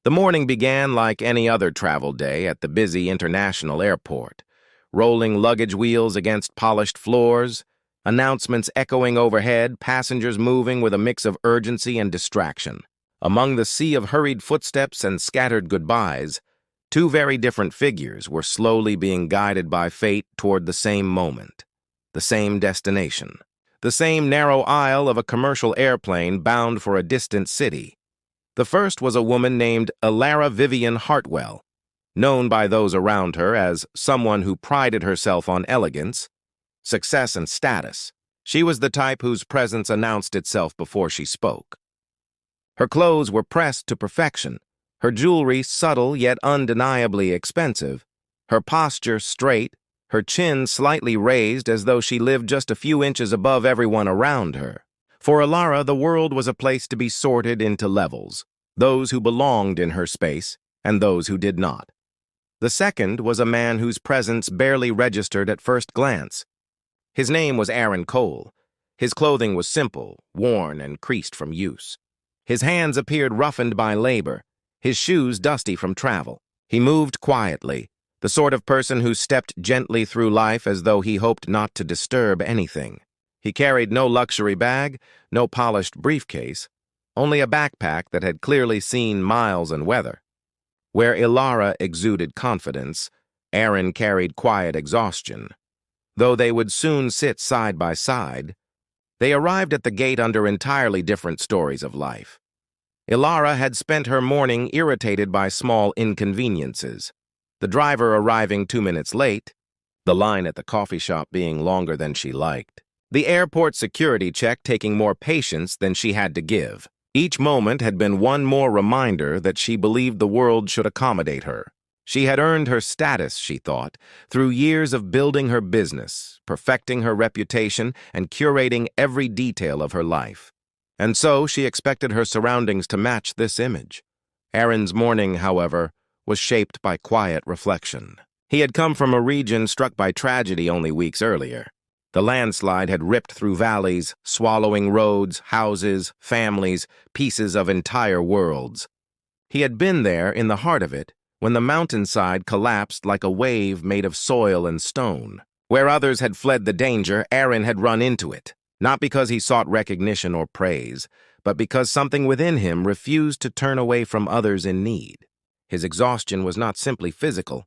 The morning began like any other travel day at the busy international airport. Rolling luggage wheels against polished floors, announcements echoing overhead, passengers moving with a mix of urgency and distraction. Among the sea of hurried footsteps and scattered goodbyes, two very different figures were slowly being guided by fate toward the same moment, the same destination, the same narrow aisle of a commercial airplane bound for a distant city. The first was a woman named Alara Vivian Hartwell, known by those around her as someone who prided herself on elegance, success, and status. She was the type whose presence announced itself before she spoke. Her clothes were pressed to perfection, her jewelry subtle yet undeniably expensive, her posture straight, her chin slightly raised as though she lived just a few inches above everyone around her. For Alara, the world was a place to be sorted into levels, those who belonged in her space and those who did not. The second was a man whose presence barely registered at first glance. His name was Aaron Cole. His clothing was simple, worn, and creased from use. His hands appeared roughened by labor, his shoes dusty from travel. He moved quietly, the sort of person who stepped gently through life as though he hoped not to disturb anything. He carried no luxury bag, no polished briefcase, only a backpack that had clearly seen miles and weather. Where Alara exuded confidence, Aaron carried quiet exhaustion. Though they would soon sit side by side, they arrived at the gate under entirely different stories of life. Alara had spent her morning irritated by small inconveniences, the driver arriving 2 minutes late, the line at the coffee shop being longer than she liked, the airport security check taking more patience than she had to give. Each moment had been one more reminder that she believed the world should accommodate her. She had earned her status, she thought, through years of building her business, perfecting her reputation, and curating every detail of her life. And so she expected her surroundings to match this image. Aaron's morning, however, was shaped by quiet reflection. He had come from a region struck by tragedy only weeks earlier. The landslide had ripped through valleys, swallowing roads, houses, families, pieces of entire worlds. He had been there in the heart of it when the mountainside collapsed like a wave made of soil and stone. Where others had fled the danger, Aaron had run into it, not because he sought recognition or praise, but because something within him refused to turn away from others in need. His exhaustion was not simply physical.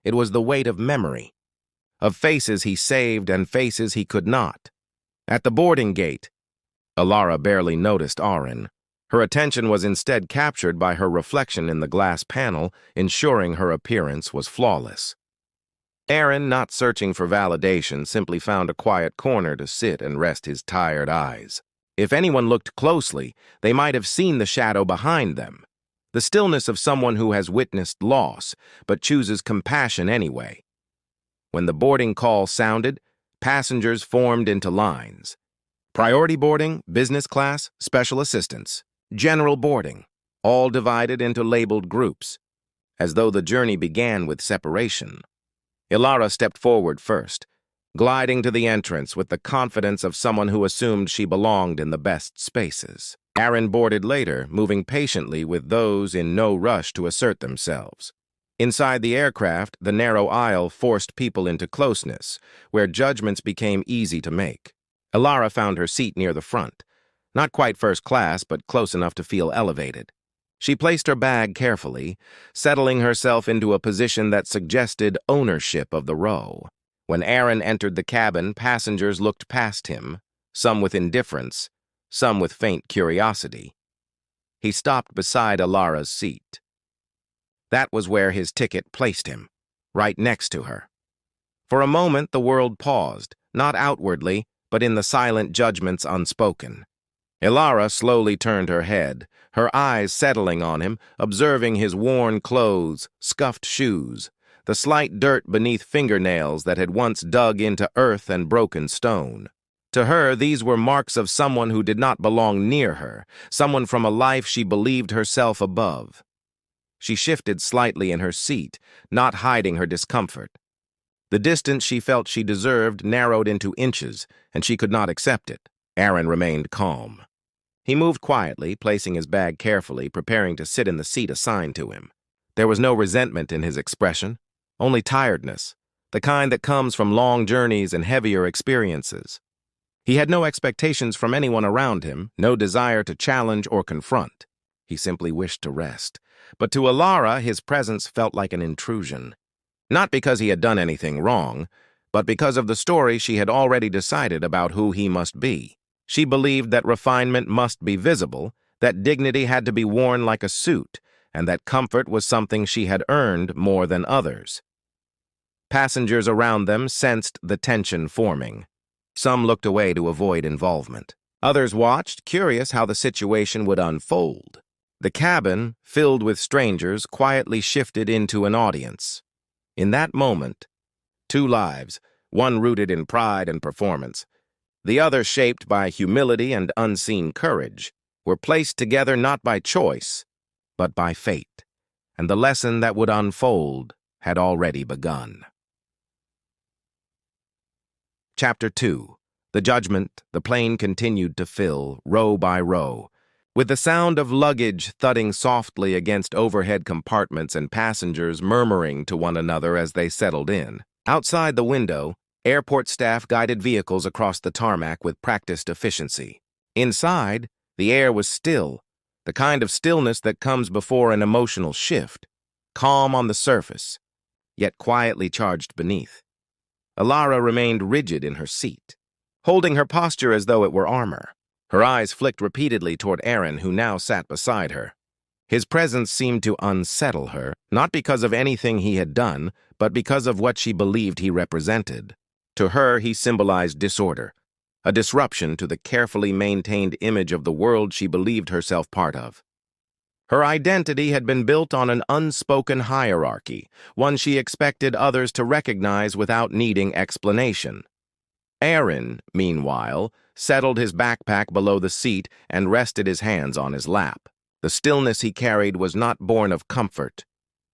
It was the weight of memory, of faces he saved and faces he could not. At the boarding gate, Alara barely noticed Aaron. Her attention was instead captured by her reflection in the glass panel, ensuring her appearance was flawless. Aaron, not searching for validation, simply found a quiet corner to sit and rest his tired eyes. If anyone looked closely, they might have seen the shadow behind them, the stillness of someone who has witnessed loss, but chooses compassion anyway. When the boarding call sounded, passengers formed into lines. Priority boarding, business class, special assistance, general boarding, all divided into labeled groups, as though the journey began with separation. Alara stepped forward first, gliding to the entrance with the confidence of someone who assumed she belonged in the best spaces. Aaron boarded later, moving patiently with those in no rush to assert themselves. Inside the aircraft, the narrow aisle forced people into closeness, where judgments became easy to make. Alara found her seat near the front, not quite first class, but close enough to feel elevated. She placed her bag carefully, settling herself into a position that suggested ownership of the row. When Aaron entered the cabin, passengers looked past him, some with indifference, some with faint curiosity. He stopped beside Alara's seat. That was where his ticket placed him, right next to her. For a moment, the world paused, not outwardly, but in the silent judgments unspoken. Alara slowly turned her head, her eyes settling on him, observing his worn clothes, scuffed shoes, the slight dirt beneath fingernails that had once dug into earth and broken stone. To her, these were marks of someone who did not belong near her, someone from a life she believed herself above. She shifted slightly in her seat, not hiding her discomfort. The distance she felt she deserved narrowed into inches, and she could not accept it. Aaron remained calm. He moved quietly, placing his bag carefully, preparing to sit in the seat assigned to him. There was no resentment in his expression, only tiredness, the kind that comes from long journeys and heavier experiences. He had no expectations from anyone around him, no desire to challenge or confront. He simply wished to rest. But to Alara, his presence felt like an intrusion. Not because he had done anything wrong, but because of the story she had already decided about who he must be. She believed that refinement must be visible, that dignity had to be worn like a suit, and that comfort was something she had earned more than others. Passengers around them sensed the tension forming. Some looked away to avoid involvement. Others watched, curious how the situation would unfold. The cabin, filled with strangers, quietly shifted into an audience. In that moment, two lives, one rooted in pride and performance, the other shaped by humility and unseen courage, were placed together not by choice, but by fate, and the lesson that would unfold had already begun. Chapter 2. The judgment, the plane continued to fill, row by row, with the sound of luggage thudding softly against overhead compartments and passengers murmuring to one another as they settled in. Outside the window, airport staff guided vehicles across the tarmac with practiced efficiency. Inside, the air was still, the kind of stillness that comes before an emotional shift, calm on the surface, yet quietly charged beneath. Alara remained rigid in her seat, holding her posture as though it were armor. Her eyes flicked repeatedly toward Aaron, who now sat beside her. His presence seemed to unsettle her, not because of anything he had done, but because of what she believed he represented. To her, he symbolized disorder, a disruption to the carefully maintained image of the world she believed herself part of. Her identity had been built on an unspoken hierarchy, one she expected others to recognize without needing explanation. Aaron, meanwhile, settled his backpack below the seat and rested his hands on his lap. The stillness he carried was not born of comfort,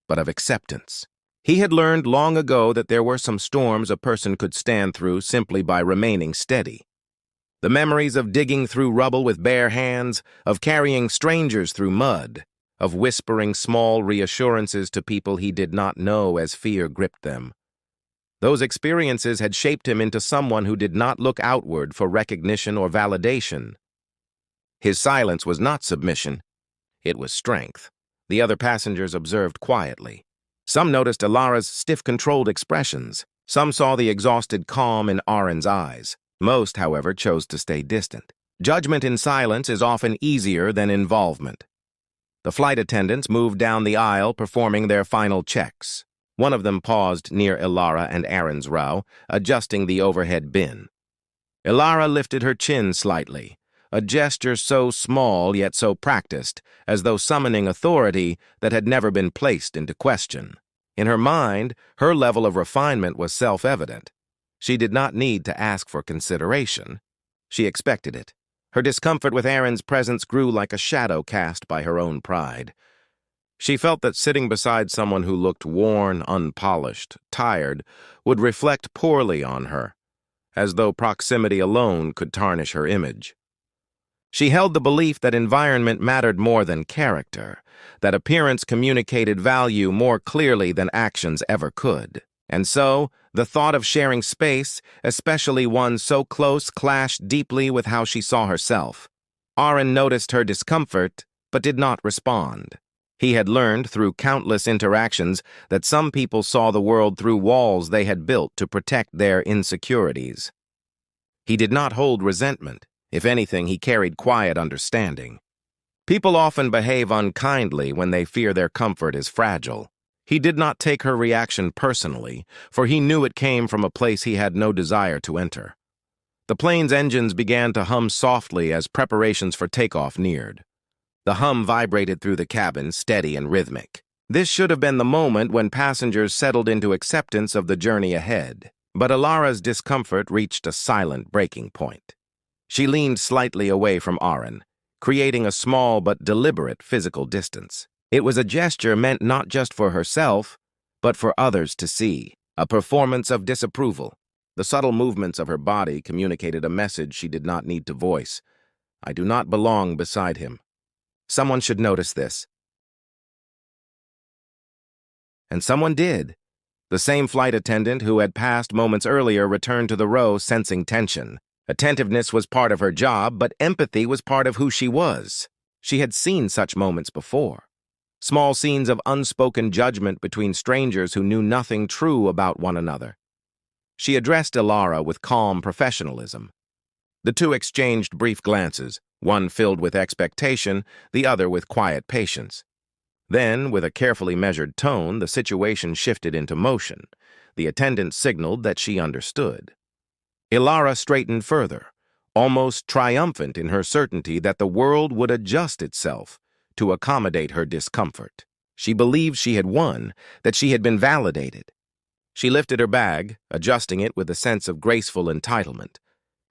but of acceptance. He had learned long ago that there were some storms a person could stand through simply by remaining steady. The memories of digging through rubble with bare hands, of carrying strangers through mud, of whispering small reassurances to people he did not know as fear gripped them. Those experiences had shaped him into someone who did not look outward for recognition or validation. His silence was not submission. It was strength. The other passengers observed quietly. Some noticed Alara's stiff, controlled expressions. Some saw the exhausted calm in Aaron's eyes. Most, however, chose to stay distant. Judgment in silence is often easier than involvement. The flight attendants moved down the aisle, performing their final checks. One of them paused near Alara and Aaron's row, adjusting the overhead bin. Alara lifted her chin slightly, a gesture so small yet so practiced, as though summoning authority that had never been placed into question. In her mind, her level of refinement was self-evident. She did not need to ask for consideration. She expected it. Her discomfort with Aaron's presence grew like a shadow cast by her own pride. She felt that sitting beside someone who looked worn, unpolished, tired, would reflect poorly on her, as though proximity alone could tarnish her image. She held the belief that environment mattered more than character, that appearance communicated value more clearly than actions ever could. And so, the thought of sharing space, especially one so close, clashed deeply with how she saw herself. Aaron noticed her discomfort, but did not respond. He had learned through countless interactions that some people saw the world through walls they had built to protect their insecurities. He did not hold resentment. If anything, he carried quiet understanding. People often behave unkindly when they fear their comfort is fragile. He did not take her reaction personally, for he knew it came from a place he had no desire to enter. The plane's engines began to hum softly as preparations for takeoff neared. The hum vibrated through the cabin, steady and rhythmic. This should have been the moment when passengers settled into acceptance of the journey ahead. But Alara's discomfort reached a silent breaking point. She leaned slightly away from Aaron, creating a small but deliberate physical distance. It was a gesture meant not just for herself, but for others to see, a performance of disapproval. The subtle movements of her body communicated a message she did not need to voice, I do not belong beside him. Someone should notice this. And someone did. The same flight attendant who had passed moments earlier returned to the row, sensing tension. Attentiveness was part of her job, but empathy was part of who she was. She had seen such moments before. Small scenes of unspoken judgment between strangers who knew nothing true about one another. She addressed Ilara with calm professionalism. The two exchanged brief glances, one filled with expectation, the other with quiet patience. Then, with a carefully measured tone, the situation shifted into motion. The attendant signaled that she understood. Ilara straightened further, almost triumphant in her certainty that the world would adjust itself to accommodate her discomfort. She believed she had won, that she had been validated. She lifted her bag, adjusting it with a sense of graceful entitlement,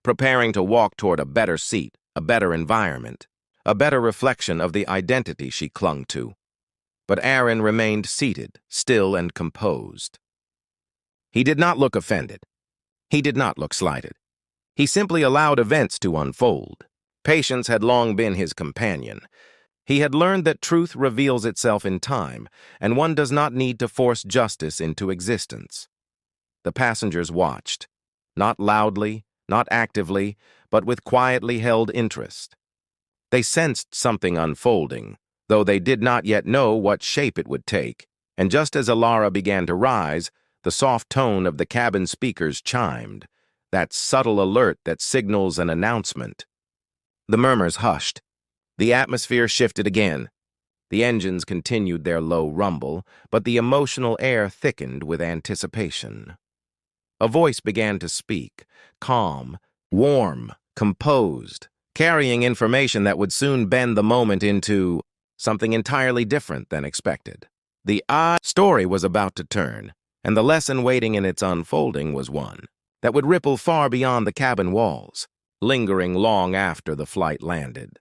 preparing to walk toward a better seat, a better environment, a better reflection of the identity she clung to. But Aaron remained seated, still and composed. He did not look offended. He did not look slighted. He simply allowed events to unfold. Patience had long been his companion. He had learned that truth reveals itself in time, and one does not need to force justice into existence. The passengers watched, not loudly, not actively, but with quietly held interest. They sensed something unfolding, though they did not yet know what shape it would take, and just as Ilara began to rise, the soft tone of the cabin speakers chimed, that subtle alert that signals an announcement. The murmurs hushed. The atmosphere shifted again. The engines continued their low rumble, but the emotional air thickened with anticipation. A voice began to speak, calm, warm, composed, carrying information that would soon bend the moment into something entirely different than expected. The story was about to turn, and the lesson waiting in its unfolding was one that would ripple far beyond the cabin walls, lingering long after the flight landed.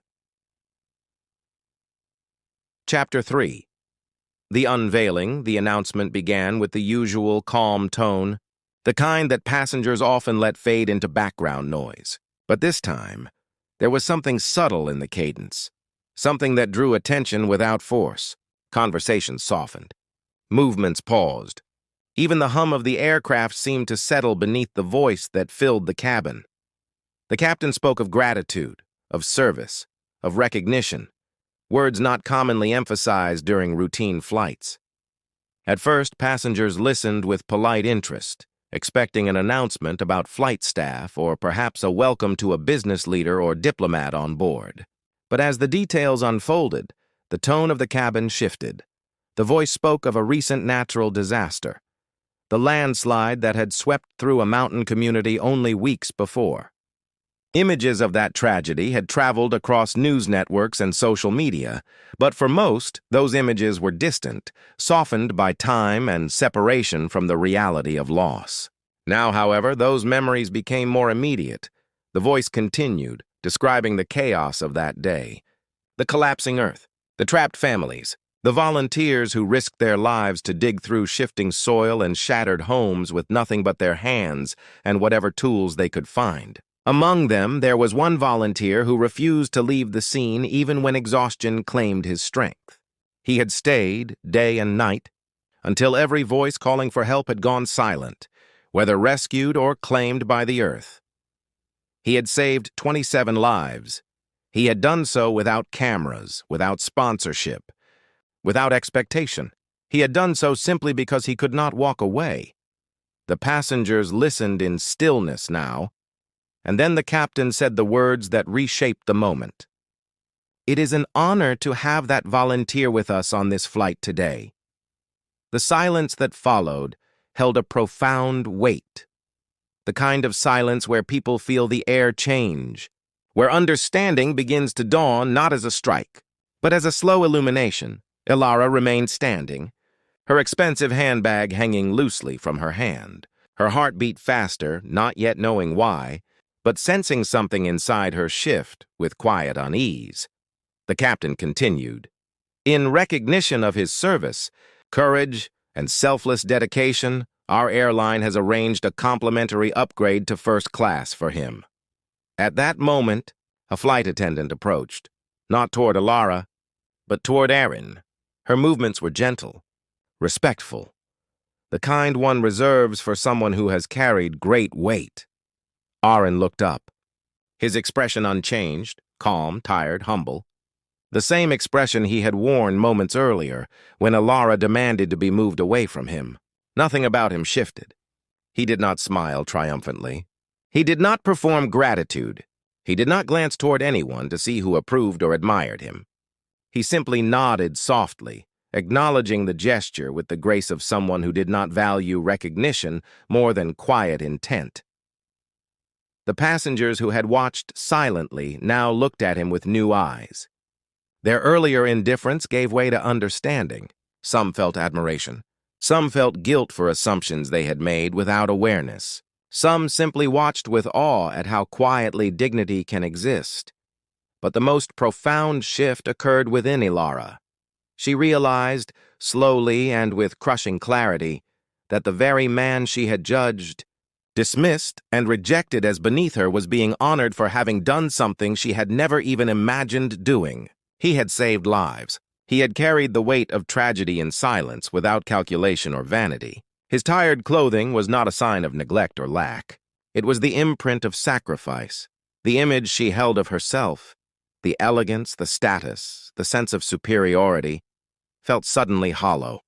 Chapter 3. The unveiling, the announcement began with the usual calm tone, the kind that passengers often let fade into background noise. But this time, there was something subtle in the cadence, something that drew attention without force. Conversations softened. Movements paused. Even the hum of the aircraft seemed to settle beneath the voice that filled the cabin. The captain spoke of gratitude, of service, of recognition, words not commonly emphasized during routine flights. At first, passengers listened with polite interest, expecting an announcement about flight staff or perhaps a welcome to a business leader or diplomat on board. But as the details unfolded, the tone of the cabin shifted. The voice spoke of a recent natural disaster, the landslide that had swept through a mountain community only weeks before. Images of that tragedy had traveled across news networks and social media, but for most, those images were distant, softened by time and separation from the reality of loss. Now, however, those memories became more immediate. The voice continued, describing the chaos of that day. The collapsing earth, the trapped families, the volunteers who risked their lives to dig through shifting soil and shattered homes with nothing but their hands and whatever tools they could find. Among them, there was one volunteer who refused to leave the scene even when exhaustion claimed his strength. He had stayed, day and night, until every voice calling for help had gone silent, whether rescued or claimed by the earth. He had saved 27 lives. He had done so without cameras, without sponsorship, without expectation. He had done so simply because he could not walk away. The passengers listened in stillness now, and then the captain said the words that reshaped the moment. "It is an honor to have that volunteer with us on this flight today." The silence that followed held a profound weight, the kind of silence where people feel the air change, where understanding begins to dawn not as a strike, but as a slow illumination. Ilara remained standing, her expensive handbag hanging loosely from her hand. Her heart beat faster, not yet knowing why, but sensing something inside her shift with quiet unease. The captain continued, "In recognition of his service, courage, and selfless dedication, our airline has arranged a complimentary upgrade to first class for him." At that moment, A flight attendant approached, not toward Alara, but toward Erin. Her movements were gentle, respectful, the kind one reserves for someone who has carried great weight. Aaron looked up, his expression unchanged, calm, tired, humble. The same expression he had worn moments earlier when Alara demanded to be moved away from him. Nothing about him shifted. He did not smile triumphantly. He did not perform gratitude. He did not glance toward anyone to see who approved or admired him. He simply nodded softly, acknowledging the gesture with the grace of someone who did not value recognition more than quiet intent. The passengers who had watched silently now looked at him with new eyes. Their earlier indifference gave way to understanding. Some felt admiration. Some felt guilt for assumptions they had made without awareness. Some simply watched with awe at how quietly dignity can exist. But the most profound shift occurred within Ilara. She realized, slowly and with crushing clarity, that the very man she had judged, dismissed, and rejected as beneath her was being honored for having done something she had never even imagined doing. He had saved lives. He had carried the weight of tragedy in silence without calculation or vanity. His tired clothing was not a sign of neglect or lack. It was the imprint of sacrifice, the image she held of herself. The elegance, the status, the sense of superiority felt suddenly hollow.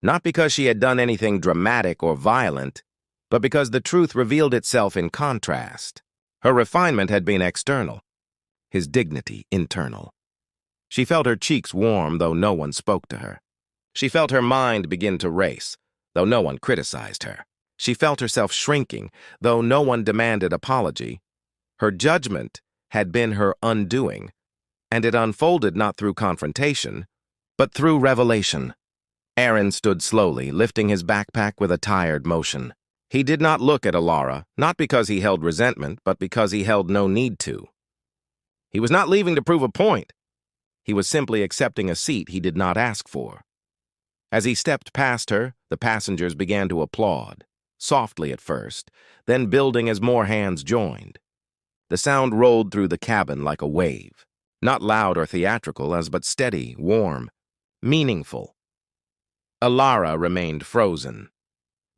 Not because she had done anything dramatic or violent, but because the truth revealed itself in contrast. Her refinement had been external, his dignity internal. She felt her cheeks warm, though no one spoke to her. She felt her mind begin to race, though no one criticized her. She felt herself shrinking, though no one demanded apology. Her judgment had been her undoing, and it unfolded not through confrontation, but through revelation. Aaron stood slowly, lifting his backpack with a tired motion. He did not look at Alara, not because he held resentment, but because he held no need to. He was not leaving to prove a point. He was simply accepting a seat he did not ask for. As he stepped past her, the passengers began to applaud, softly at first, then building as more hands joined. The sound rolled through the cabin like a wave, not loud or theatrical, but steady, warm, meaningful. Alara remained frozen.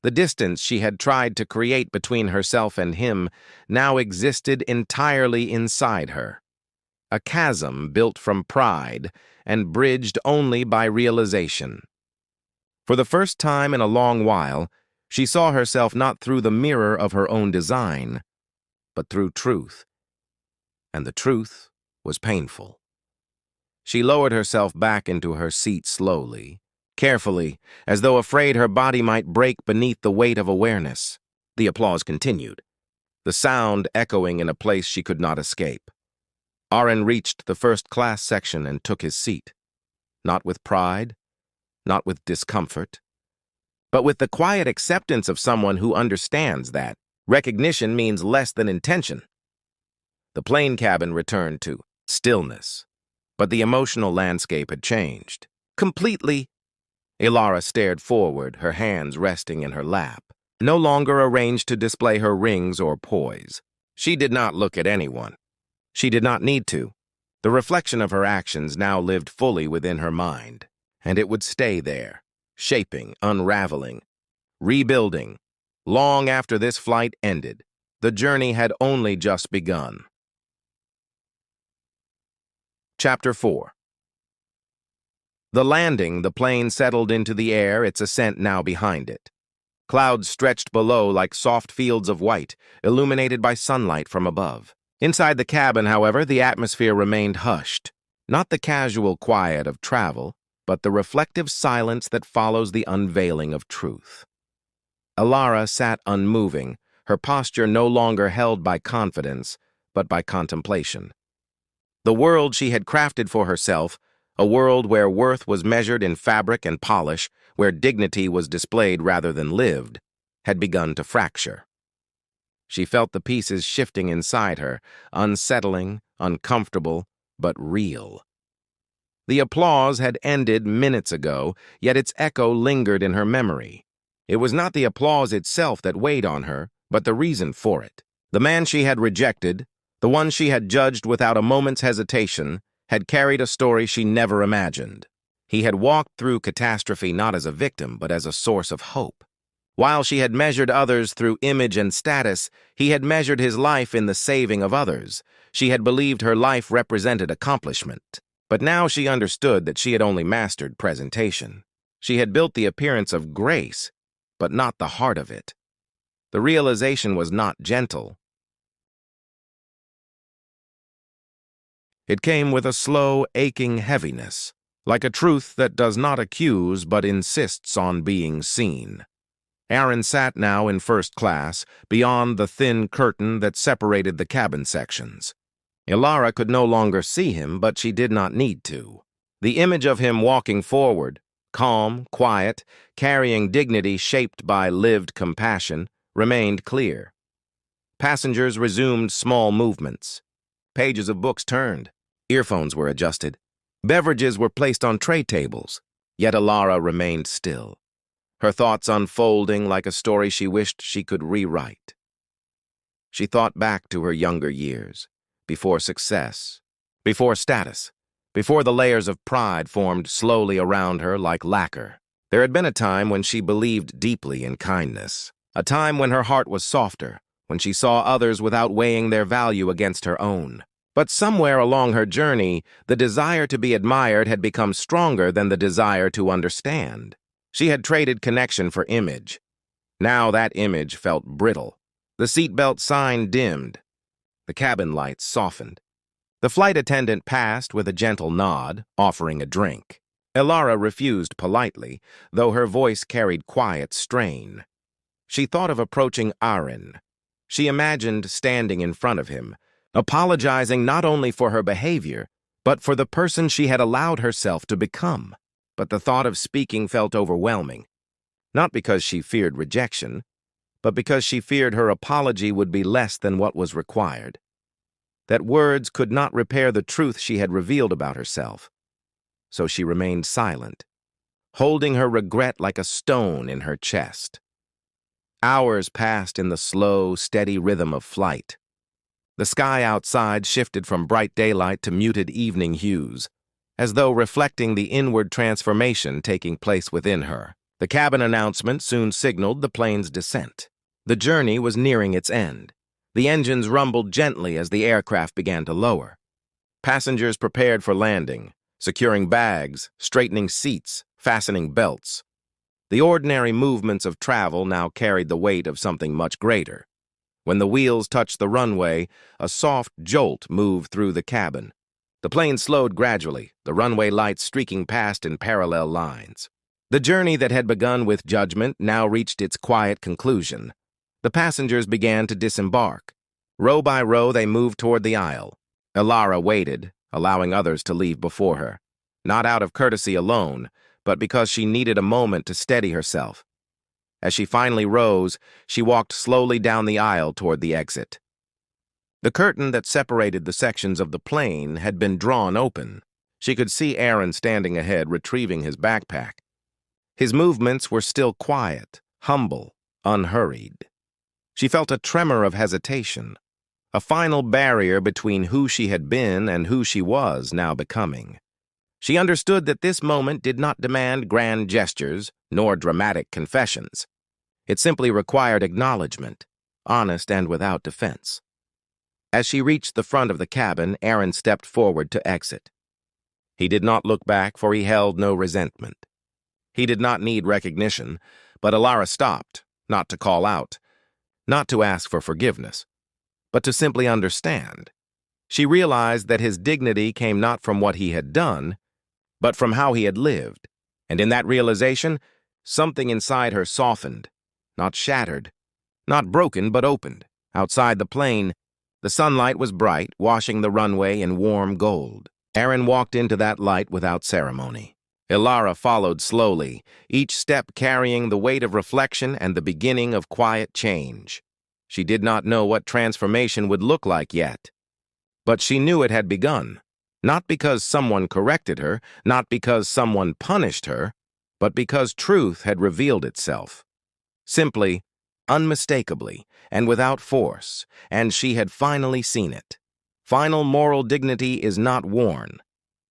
The distance she had tried to create between herself and him now existed entirely inside her. A chasm built from pride and bridged only by realization. For the first time in a long while, she saw herself not through the mirror of her own design, but through truth. And the truth was painful. She lowered herself back into her seat slowly, carefully, as though afraid her body might break beneath the weight of awareness. The applause continued, the sound echoing in a place she could not escape. Aaron reached the first-class section and took his seat, not with pride, not with discomfort, but with the quiet acceptance of someone who understands that recognition means less than intention. The plane cabin returned to stillness, but the emotional landscape had changed. Completely. Ilara stared forward, her hands resting in her lap, no longer arranged to display her rings or poise. She did not look at anyone. She did not need to. The reflection of her actions now lived fully within her mind, and it would stay there, shaping, unraveling, rebuilding. Long after this flight ended, the journey had only just begun. Chapter 4. The landing, the plane settled into the air, its ascent now behind it. Clouds stretched below like soft fields of white, illuminated by sunlight from above. Inside the cabin, however, the atmosphere remained hushed. Not the casual quiet of travel, but the reflective silence that follows the unveiling of truth. Alara sat unmoving, her posture no longer held by confidence, but by contemplation. The world she had crafted for herself, a world where worth was measured in fabric and polish, where dignity was displayed rather than lived, had begun to fracture. She felt the pieces shifting inside her, unsettling, uncomfortable, but real. The applause had ended minutes ago, yet its echo lingered in her memory. It was not the applause itself that weighed on her, but the reason for it. The man she had rejected, The one she had judged without a moment's hesitation had carried a story she never imagined. He had walked through catastrophe not as a victim, but as a source of hope. While she had measured others through image and status, he had measured his life in the saving of others. She had believed her life represented accomplishment. But now she understood that she had only mastered presentation. She had built the appearance of grace, but not the heart of it. The realization was not gentle. It came with a slow, aching heaviness, like a truth that does not accuse but insists on being seen. Aaron sat now in first class, beyond the thin curtain that separated the cabin sections. Ilara could no longer see him, but she did not need to. The image of him walking forward, calm, quiet, carrying dignity shaped by lived compassion, remained clear. Passengers resumed small movements. Pages of books turned. Earphones were adjusted. Beverages were placed on tray tables. Yet Ilara remained still, her thoughts unfolding like a story she wished she could rewrite. She thought back to her younger years, before success, before status, before the layers of pride formed slowly around her like lacquer. There had been a time when she believed deeply in kindness, a time when her heart was softer, when she saw others without weighing their value against her own. But somewhere along her journey, the desire to be admired had become stronger than the desire to understand. She had traded connection for image. Now that image felt brittle. The seatbelt sign dimmed. The cabin lights softened. The flight attendant passed with a gentle nod, offering a drink. Ilara refused politely, though her voice carried quiet strain. She thought of approaching Aaron. She imagined standing in front of him, apologizing not only for her behavior, but for the person she had allowed herself to become. But the thought of speaking felt overwhelming, not because she feared rejection, but because she feared her apology would be less than what was required. That words could not repair the truth she had revealed about herself. So she remained silent, holding her regret like a stone in her chest. Hours passed in the slow, steady rhythm of flight. The sky outside shifted from bright daylight to muted evening hues, as though reflecting the inward transformation taking place within her. The cabin announcement soon signaled the plane's descent. The journey was nearing its end. The engines rumbled gently as the aircraft began to lower. Passengers prepared for landing, securing bags, straightening seats, fastening belts. The ordinary movements of travel now carried the weight of something much greater. When the wheels touched the runway, a soft jolt moved through the cabin. The plane slowed gradually, the runway lights streaking past in parallel lines. The journey that had begun with judgment now reached its quiet conclusion. The passengers began to disembark. Row by row, they moved toward the aisle. Ilara waited, allowing others to leave before her, not out of courtesy alone, but because she needed a moment to steady herself. As she finally rose, she walked slowly down the aisle toward the exit. The curtain that separated the sections of the plane had been drawn open. She could see Aaron standing ahead, retrieving his backpack. His movements were still quiet, humble, unhurried. She felt a tremor of hesitation, a final barrier between who she had been and who she was now becoming. She understood that this moment did not demand grand gestures nor dramatic confessions. It simply required acknowledgement, honest and without defense. As she reached the front of the cabin, Aaron stepped forward to exit. He did not look back, for he held no resentment. He did not need recognition, but Ilara stopped, not to call out, not to ask for forgiveness, but to simply understand. She realized that his dignity came not from what he had done, but from how he had lived. And in that realization, something inside her softened, not shattered, not broken, but opened. Outside the plane, the sunlight was bright, washing the runway in warm gold. Aaron walked into that light without ceremony. Ilara followed slowly, each step carrying the weight of reflection and the beginning of quiet change. She did not know what transformation would look like yet, but she knew it had begun. Not because someone corrected her, not because someone punished her, but because truth had revealed itself. Simply, unmistakably, and without force, and she had finally seen it. Final moral dignity is not worn.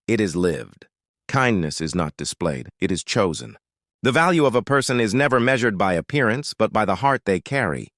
It is lived. Kindness is not displayed. It is chosen. The value of a person is never measured by appearance, but by the heart they carry.